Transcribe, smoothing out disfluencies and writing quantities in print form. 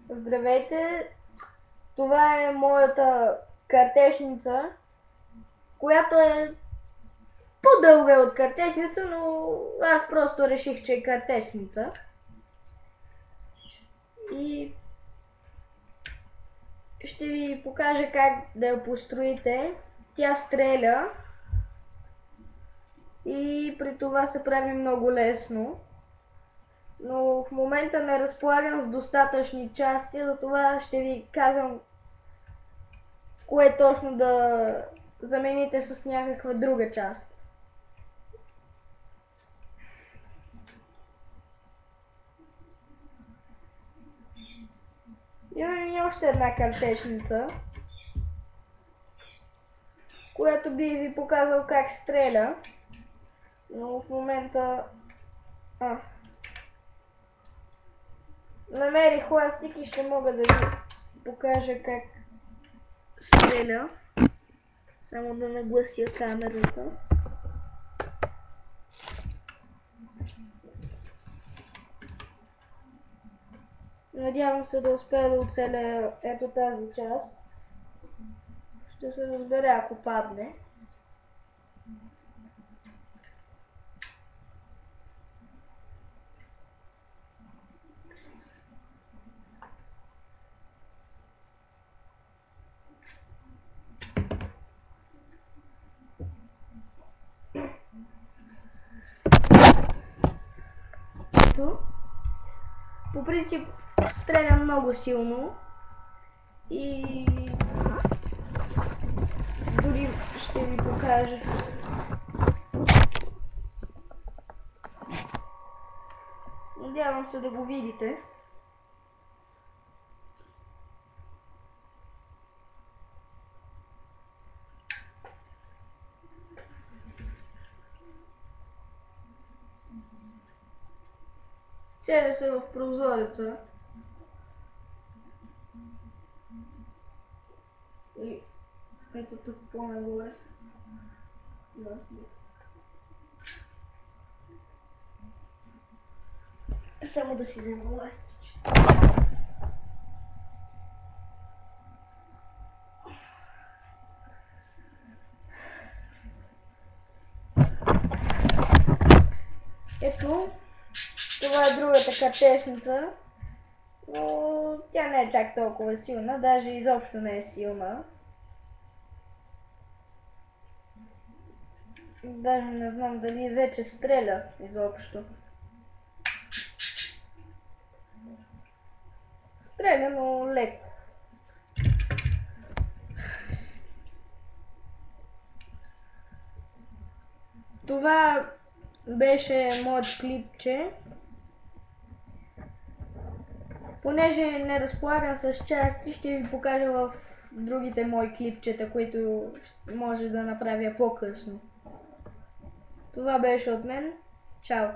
Здравейте! Това е моята картечница, която е по-дълга от картечница, но аз просто реших, че е картечница. И ще ви покажа как да я построите. Тя стреля и при това се прави много лесно. Но в момента не разполагам с достатъчни части, затова ще ви казвам кое точно да замените с някаква друга част. Имам и още една картечница, която би ви показал как стреля, но в момента намерих ластик и ще мога да ви покажа как стреля. Само да наглася камерата. Надявам се да успея да оцеля ето тази част. Ще се разбере ако падне. По принцип стреля много силно и дори ще ви покажа. Надявам се да го видите. Целя се в прозореца. И ето тук по-нагоре. Да. Само да си взема ластиче. Ето, това е другата картечница, но тя не е чак толкова силна, даже изобщо не е силна. Даже не знам дали вече стреля изобщо. Стреля, но леко. Това беше моят клипче. Понеже не разполагам с части, ще ви покажа в другите мои клипчета, които може да направя по-късно. Това беше от мен. Чао!